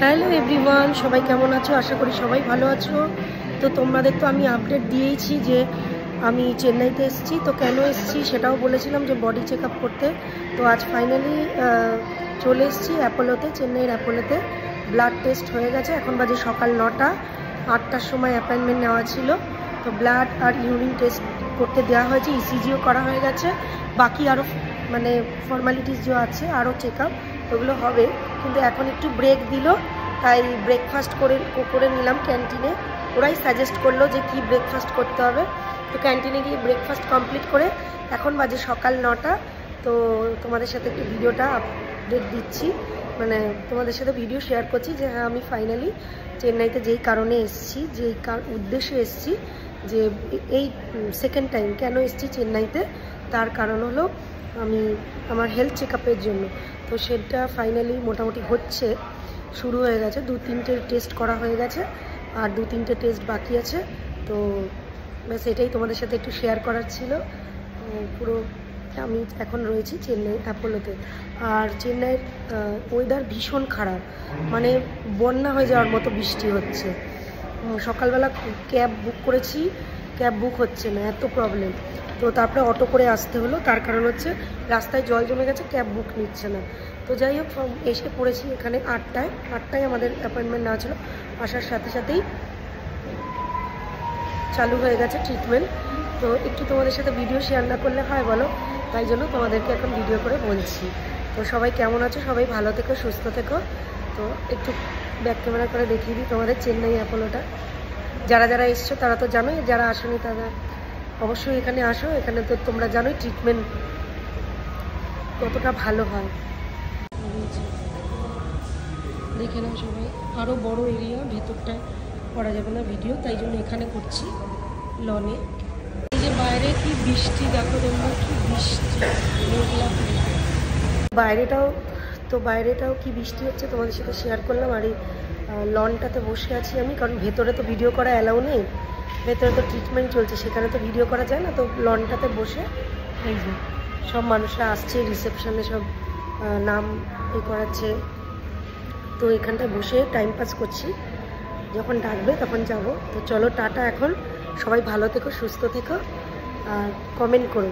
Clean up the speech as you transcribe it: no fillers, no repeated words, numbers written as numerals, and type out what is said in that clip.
Hello everyone, সবাই কেমন আছো? আশা করি সবাই ভালো আছো। তো তোমাদের তো আমি আপডেট দিয়েইছি যে আমি চেন্নাইতে এসেছি। তো কেন এসেছি সেটাও বলেছিলাম যে বডি চেক আপ করতে। তো আজ ফাইনালি চলে এসেছি অ্যাপোলোতে, চেন্নাইয়ের অ্যাপোলোতে। ব্লাড টেস্ট হয়ে গেছে, এখন বাজে সকাল 9টা। 8টার সময় অ্যাপয়েন্টমেন্ট নেওয়া ছিল। তো ব্লাড আর ইউরিন টেস্ট করতে দেওয়া হয়েছে, ইসিজিও করা হয়ে গেছে। বাকি আরও মানে ফর্মালিটিস যে আছে আরও চেক আপ ওগুলো হবে, কিন্তু এখন একটু ব্রেক দিল, তাই ব্রেকফাস্ট করে নিলাম ক্যান্টিনে। ওরাই সাজেস্ট করলো যে কি ব্রেকফাস্ট করতে হবে। তো ক্যান্টিনে গিয়ে ব্রেকফাস্ট কমপ্লিট করে এখন বাজে সকাল 9টা। তো তোমাদের সাথে একটু ভিডিওটা আপডেট দিচ্ছি, মানে তোমাদের সাথে ভিডিও শেয়ার করছি যে হ্যাঁ আমি ফাইনালি চেন্নাইতে যেই কারণে এসেছি, যেই উদ্দেশ্যে এসেছি, যে এই সেকেন্ড টাইম কেন এসেছি চেন্নাইতে, তার কারণ হলো আমি আমার হেলথ চেক আপের জন্য। তো সেটা ফাইনালি মোটামুটি হচ্ছে, শুরু হয়ে গেছে। 2-3টে টেস্ট করা হয়ে গেছে, আর 2-3টে টেস্ট বাকি আছে। তো ব্যাস এটাই তোমাদের সাথে একটু শেয়ার করার ছিল। পুরো আমি এখন রয়েছি চেন্নাই অ্যাপোলোতে। আর চেন্নাইয়ের ওয়েদার ভীষণ খারাপ, মানে বন্যা হয়ে যাওয়ার মতো বৃষ্টি হচ্ছে। সকালবেলা ক্যাব বুক করেছি, ক্যাব বুক হচ্ছে না, এত প্রবলেম। তো তারপরে অটো করে আসতে হলো, তার কারণ হচ্ছে রাস্তায় জল জমে গেছে, ক্যাব বুক নিচ্ছে না। তো যাই হোক, এসে পড়েছি এখানে 8টায় আমাদের অ্যাপয়েন্টমেন্ট নেওয়া ছিল। আসার সাথে সাথেই চালু হয়ে গেছে ট্রিটমেন্ট। তো একটু তোমাদের সাথে ভিডিও শেয়ার না করলে হয় বলো, তাই জন্য তোমাদেরকে এখন ভিডিও করে বলছি। তো সবাই কেমন আছো? সবাই ভালো থেকো, সুস্থ থেকো। তো একটু ব্যাক ক্যামেরা করে দেখিয়ে দিই তোমাদের চেন্নাই অ্যাপোলোটা। যারা যারা এসছো তারা তো জানোই, যারা আসোনি তারা অবশ্যই এখানে আসো। এখানে তো তোমরা জানোই ট্রিটমেন্ট কতটা ভালো হয়। দেখে নাও সবাই, আরও বড় এরিয়া, ভেতরটায় করা যাবে না ভিডিও, তাই জন্য এখানে করছি লনে। এই যে বাইরে কি বৃষ্টি দেখো তোমরা, কি বৃষ্টি, মেঘলা। বাইরেটাও কি বৃষ্টি হচ্ছে তোমাদের সাথে শেয়ার করলাম। আর এই লনটাতে বসে আছি আমি, কারণ ভেতরে তো ভিডিও করা অ্যালাউ নেই, ভেতরে তো ট্রিটমেন্ট চলছে, সেখানে তো ভিডিও করা যায় না। তো লনটাতে বসে এই যে সব মানুষরা আসছে, রিসেপশনে সব নাম করাচ্ছে। তো এখানটায় বসে টাইম পাস করছি, যখন ডাকবে তখন যাব। তো চলো টাটা, এখন সবাই ভালো থেকো, সুস্থ থেকো, আর কমেন্ট করো।